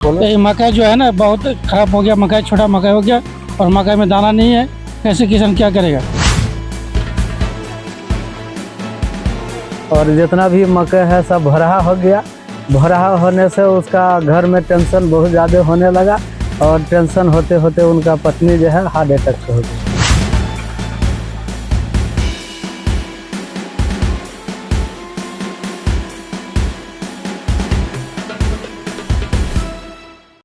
ये मकई जो है ना बहुत खराब हो गया, मकई छोटा मकई हो गया और मकई में दाना नहीं है। कैसे किसान क्या करेगा? और जितना भी मकई है सब भरहा हो गया। भरहा होने से उसका घर में टेंशन बहुत ज़्यादा होने लगा और टेंशन होते होते उनका पत्नी जो है हार्ट अटैक से हो गई।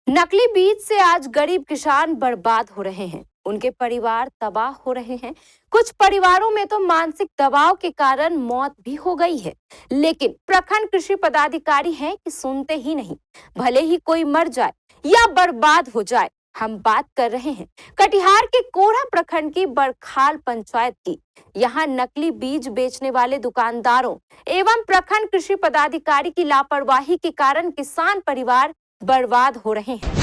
नकली बीज से आज गरीब किसान बर्बाद हो रहे हैं, उनके परिवार तबाह हो रहे हैं। कुछ परिवारों में तो मानसिक दबाव के कारण मौत भी हो गई है। लेकिन प्रखंड कृषि पदाधिकारी हैं कि सुनते ही नहीं। भले ही कोई मर जाए या बर्बाद हो जाए, हम बात कर रहे हैं कटिहार के कोढ़ा प्रखंड की बरखाल पंचायत की। यहाँ नकली बीज बेचने वाले दुकानदारों एवं प्रखंड कृषि पदाधिकारी की लापरवाही के कारण किसान परिवार बर्बाद हो रहे हैं।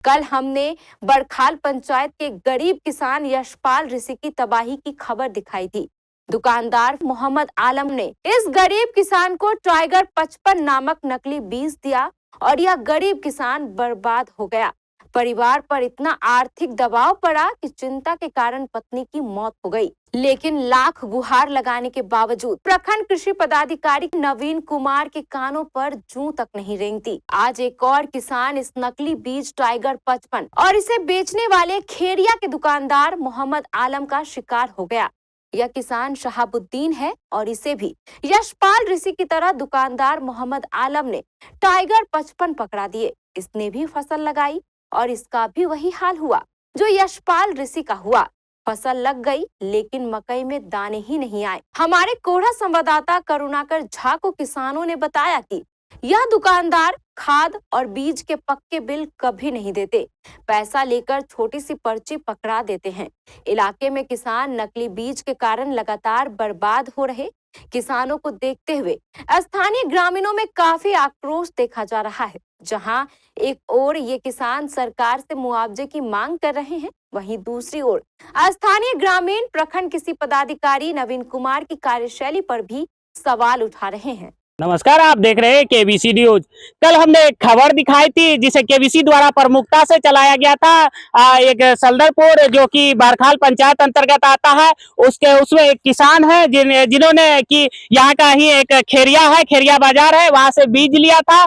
कल हमने बरखाल पंचायत के गरीब किसान यशपाल ऋषि की तबाही की खबर दिखाई थी। दुकानदार मोहम्मद आलम ने इस गरीब किसान को टाइगर 55 नामक नकली बीज दिया और यह गरीब किसान बर्बाद हो गया। परिवार पर इतना आर्थिक दबाव पड़ा कि चिंता के कारण पत्नी की मौत हो गई। लेकिन लाख गुहार लगाने के बावजूद प्रखंड कृषि पदाधिकारी नवीन कुमार के कानों पर जूं तक नहीं रेंगती। आज एक और किसान इस नकली बीज टाइगर 55 और इसे बेचने वाले खेरिया के दुकानदार मोहम्मद आलम का शिकार हो गया। यह किसान शहाबुद्दीन है और इसे भी यशपाल ऋषि की तरह दुकानदार मोहम्मद आलम ने टाइगर 55 पकड़ा दिए। इसने भी फसल लगाई और इसका भी वही हाल हुआ जो यशपाल ऋषि का हुआ। फसल लग गई लेकिन मकई में दाने ही नहीं आए। हमारे कोढ़ा संवाददाता करुणाकर झा को किसानों ने बताया कि यह दुकानदार खाद और बीज के पक्के बिल कभी नहीं देते। पैसा लेकर छोटी सी पर्ची पकड़ा देते हैं। इलाके में किसान नकली बीज के कारण लगातार बर्बाद हो रहे किसानों को देखते हुए स्थानीय ग्रामीणों में काफी आक्रोश देखा जा रहा है। जहां एक ओर ये किसान सरकार से मुआवजे की मांग कर रहे हैं, वहीं दूसरी ओर स्थानीय ग्रामीण प्रखंड कृषि पदाधिकारी नवीन कुमार की कार्यशैली पर भी सवाल उठा रहे हैं। नमस्कार, आप देख रहे हैं केबीसी न्यूज। कल हमने एक खबर दिखाई थी जिसे केबीसी द्वारा प्रमुखता से चलाया गया था। एक सलदरपुर जो कि बरखाल पंचायत अंतर्गत आता है, उसमें एक किसान है जिन्होंने कि यहाँ का ही एक खेरिया है, खेरिया बाजार है, वहां से बीज लिया था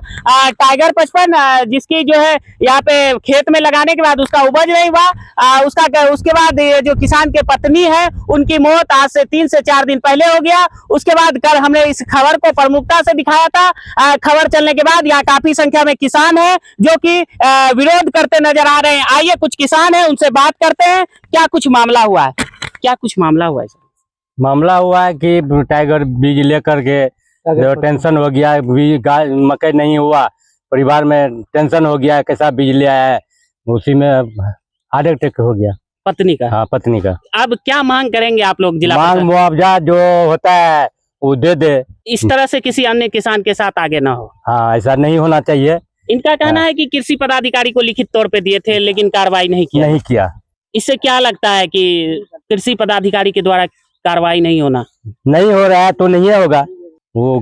टाइगर 55, जिसकी जो है यहाँ पे खेत में लगाने के बाद उसका उपज नहीं हुआ। उसके बाद जो किसान के पत्नी है उनकी मौत आज से 3 से 4 दिन पहले हो गया। उसके बाद कल हमने इस खबर को प्रमुखता से दिखाया था। खबर चलने के बाद यहाँ काफी संख्या में किसान हैं जो कि विरोध करते नजर आ रहे हैं। आइए कुछ किसान हैं, उनसे बात करते हैं। क्या कुछ मामला हुआ है? क्या कुछ मामला हुआ है? मामला हुआ है कि टाइगर बीज लेकर के जो टेंशन हो गया, मकई नहीं हुआ, परिवार में टेंशन हो गया, कैसा बीज ले आया है, उसी में हार्ट अटैक हो गया पत्नी का? हाँ, पत्नी का। अब क्या मांग करेंगे आप लोग? जिला मांग मुआवजा जो होता है वो दे दे। इस तरह से किसी अन्य किसान के साथ आगे ना हो। हाँ, ऐसा नहीं होना चाहिए। इनका कहना है कि कृषि पदाधिकारी को लिखित तौर पे दिए थे लेकिन कार्रवाई नहीं किया। इससे क्या लगता है कि कृषि पदाधिकारी के द्वारा कार्रवाई नहीं हो रहा है तो नहीं होगा। वो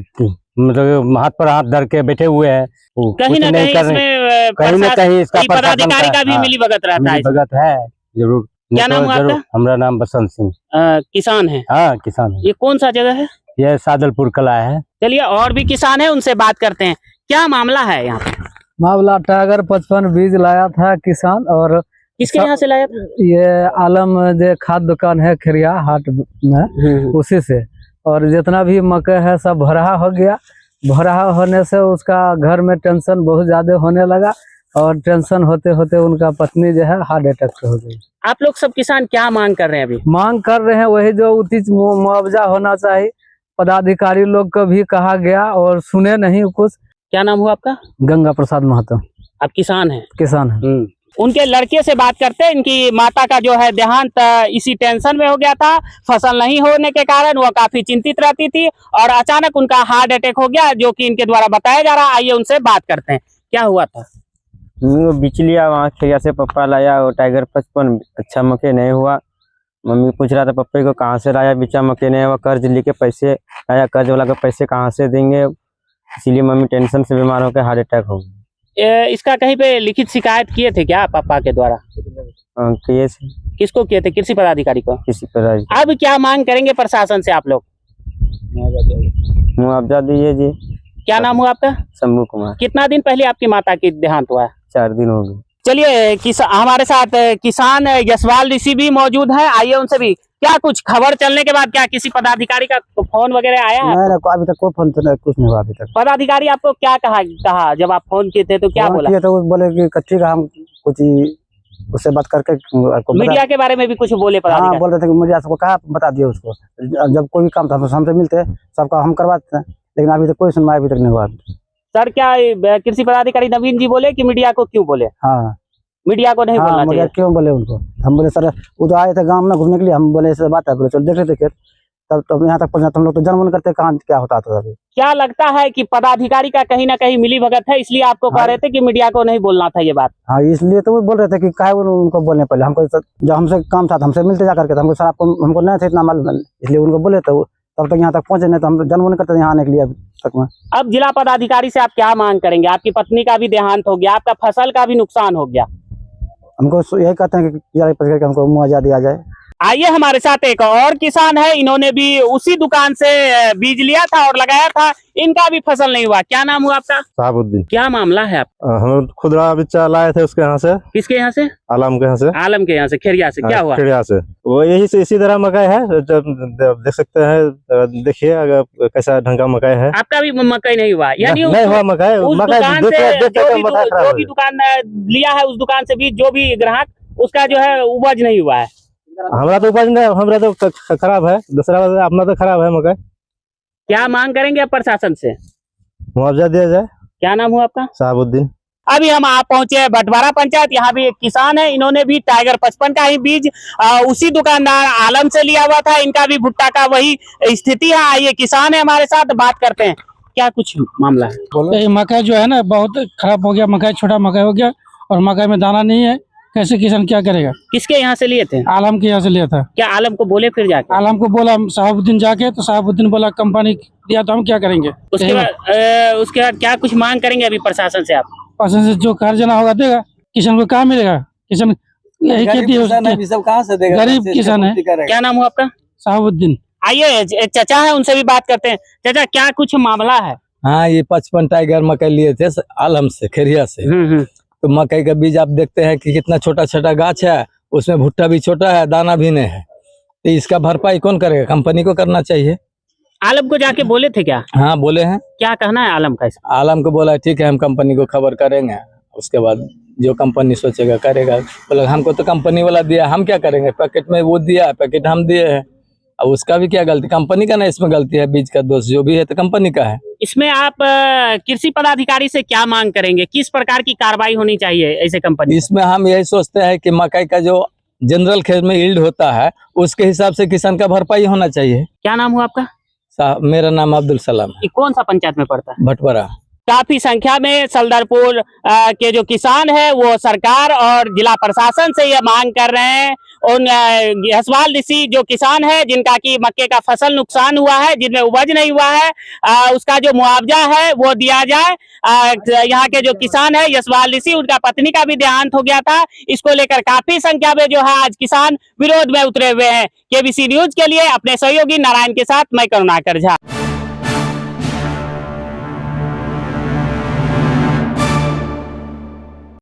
मतलब हाथ पर हाथ धर के बैठे हुए हैं, कहीं ना कहीं इसका पदाधिकारी का भी मिलीभगत रहता है। भगत है जरूर। क्या नाम हुआ आपका? हमारा नाम बसंत सिंह। किसान है? हाँ, किसान है। ये कौन सा जगह है? यह सादलपुर कला है। चलिए और भी किसान है, उनसे बात करते हैं। क्या मामला है यहाँ पे? मामला टाइगर 55 बीज लाया था किसान। और किसके यहाँ से लाया था? ये आलम जो खाद दुकान है खेरिया हाट में, उसी से। और जितना भी मकई है सब भरहा हो गया। भरहा होने से उसका घर में टेंशन बहुत ज्यादा होने लगा और टेंशन होते होते उनका पत्नी जो है हार्ट अटैक से हो गई। आप लोग सब किसान क्या मांग कर रहे हैं अभी? मांग कर रहे हैं वही जो उचित मुआवजा होना चाहिए। पदाधिकारी लोग को भी कहा गया और सुने नहीं कुछ। क्या नाम हुआ आपका? गंगा प्रसाद महतो। आप किसान हैं? किसान है। उनके लड़के से बात करते हैं। इनकी माता का जो है देहांत इसी टेंशन में हो गया था। फसल नहीं होने के कारण वो काफी चिंतित रहती थी और अचानक उनका हार्ट अटैक हो गया, जो कि इनके द्वारा बताया जा रहा है। आइए उनसे बात करते हैं। क्या हुआ था? बीच लिया वहाँ खेरिया से, पप्पा लाया वो टाइगर 55, अच्छा मकई नहीं हुआ। मम्मी पूछ रहा था पप्पे को कहाँ से लाया, बिचा मकई नहीं हुआ, कर्ज लेके पैसे लाया, कर्ज वाला के पैसे कहाँ से देंगे, इसीलिए मम्मी टेंशन से बीमार होकर हार्ट अटैक हो गया। इसका कहीं पे लिखित शिकायत किए थे क्या पापा के द्वारा? किए थे, किसको किए थे? कृषि पदाधिकारी को। किसी पर अब क्या मांग करेंगे प्रशासन से आप लोग? मुआवजा दीजिए जी। क्या नाम हुआ आपका? शंभू कुमार। कितना दिन पहले आपकी माता की देहांत हुआ है? 4 दिन हो गए। चलिए हमारे साथ किसान यशवाल ऋषि भी मौजूद है, आइए उनसे भी। क्या कुछ खबर चलने के बाद क्या किसी पदाधिकारी का फोन वगैरह आया है? नहीं अभी तक कोई फोन तो नहीं, कुछ नहीं हुआ अभी तक। पदाधिकारी आपको क्या कहा जब आप फोन किए थे तो क्या बोला? किए तो वो बोले कि कच्ची का हम कुछ उससे बात करके आपको मीडिया के बारे में भी कुछ बोले हाँ पदाधिकारी? बोल रहे थे कि मीडिया सबको कहा बता दिए उसको, जब कोई भी काम था हमसे मिलते सबका हम करवाते हैं, लेकिन अभी तक कोई सुनवाई अभी तक नहीं हुआ। सर क्या कृषि पदाधिकारी नवीन जी बोले कि मीडिया को क्यों बोले? हाँ मीडिया को नहीं बोलना मीडिया चाहिए? क्यों बोले उनको? हम बोले सर वो तो आए थे गाँव में घूमने के लिए, हम बोले ऐसे बात है, बोले चलो देख लेते खेत, तब यहाँ तक पहुंचा। हम लोग तो जनमन करते कहाँ क्या होता था अभी। क्या लगता है कि पदाधिकारी का कहीं ना कहीं मिली भगत है, इसलिए आपको कह रहे थे कि मीडिया को नहीं बोलना था ये बात? हाँ इसलिए तो वो बोल रहे थे कि काहे उनको बोलने पहले, हमको जब हमसे काम था हमसे मिलते जा करके, तो हमको सर आपको हमको नहीं था इतना मालूम, इसलिए उनको बोले तो तब तक यहाँ तक पहुंचे, नहीं तो हम जन्म नहीं करते यहाँ आने के लिए अभी तक में। अब जिला पदाधिकारी से आप क्या मांग करेंगे? आपकी पत्नी का भी देहांत हो गया, आपका फसल का भी नुकसान हो गया, हमको यही कहते हैं कि हमको मुआवजा दिया जाए। आइए हमारे साथ एक और किसान है, इन्होंने भी उसी दुकान से बीज लिया था और लगाया था, इनका भी फसल नहीं हुआ। क्या नाम हुआ आपका? साहबुद्दीन। क्या मामला है आप? हम खुदरा बिच्चा लाए थे उसके यहाँ से। किसके यहाँ से? आलम के यहाँ से। आलम के यहाँ से, खेरिया से। क्या हुआ? खेरिया से वो यही से इसी तरह मकई है, जब देख सकते हैं, देखिए अगर कैसा ढंग का मकई है। आपका भी मकई नहीं हुआ? यानी नहीं हुआ मकई। उस दुकान से जो भी दुकान लिया है, उस दुकान से भी जो भी ग्राहक उसका जो है उपज नहीं हुआ है। हमारा तो उपज नहीं, हमारा तो खराब है, दूसरा अपना तो खराब है मकई। क्या मांग करेंगे आप प्रशासन से? मुआवजा दिया जाए। क्या नाम हुआ आपका? साहबुद्दीन। अभी हम आप पहुंचे बटवारा पंचायत, यहाँ भी एक किसान है, इन्होंने भी टाइगर 55 का ही बीज उसी दुकानदार आलम से लिया हुआ था, इनका भी भुट्टा का वही स्थिति है। आइए किसान है हमारे साथ, बात करते हैं क्या कुछ मामला है। ये मकई जो है ना बहुत खराब हो गया, मकई छोटा मकई हो गया और मकई में दाना नहीं है, कैसे किसान क्या करेगा? किसके यहाँ से लिए थे? आलम के यहाँ से लिया था। क्या आलम को बोले फिर जाके? आलम को बोला साहबुद्दीन जाके, तो साहबुद्दीन बोला कंपनी दिया तो हम क्या करेंगे? उसके बाद क्या कुछ मांग करेंगे अभी प्रशासन से आप? प्रशासन से जो कर्जना होगा देगा, किसान को कहाँ मिलेगा? किसान यही खेती है, सब कहाँ से देगा? गरीब किसान है। क्या नाम हुआ आपका? साहबुद्दीन। आइए चाचा है, उनसे भी बात करते हैं। चाचा क्या कुछ मामला है? हाँ, ये 55 टाइगर मकई लिए थे आलम से, खेरिया से। तो मकई का बीज आप देखते हैं कि कितना छोटा छोटा गाछ है, उसमें भुट्टा भी छोटा है, दाना भी नहीं है, तो इसका भरपाई कौन करेगा? कंपनी को करना चाहिए। आलम को जाके बोले थे क्या? हाँ बोले हैं। क्या कहना है आलम का? आलम को बोला ठीक है हम कंपनी को खबर करेंगे, उसके बाद जो कंपनी सोचेगा करेगा। बोला हमको तो कंपनी वाला दिया, हम क्या करेंगे? पैकेट में वो दिया, पैकेट हम दिए हैं, अब उसका भी क्या गलती? कंपनी का ना इसमें गलती है, बीज का दोष जो भी है तो कंपनी का है। इसमें आप कृषि पदाधिकारी से क्या मांग करेंगे? किस प्रकार की कार्रवाई होनी चाहिए ऐसे कंपनी? इसमें हम यही सोचते हैं कि मकई का जो जनरल खेत में यील्ड होता है उसके हिसाब से किसान का भरपाई होना चाहिए। क्या नाम हुआ आपका? मेरा नाम अब्दुल सलाम। ये कौन सा पंचायत में पड़ता है? भटवारा। काफी संख्या में सलदरपुर के जो किसान है वो सरकार और जिला प्रशासन से ये मांग कर रहे हैं। उन यशवाल ऋषि जो किसान है जिनका की मक्के का फसल नुकसान हुआ है, जिनमें उपज नहीं हुआ है, उसका जो मुआवजा है वो दिया जाए। यहाँ के जो किसान है यशवाल ऋषि, उनका पत्नी का भी देहांत हो गया था, इसको लेकर काफी संख्या में जो है आज किसान विरोध में उतरे हुए हैं। केबीसी न्यूज के लिए अपने सहयोगी नारायण के साथ मैं करुणाकर झा।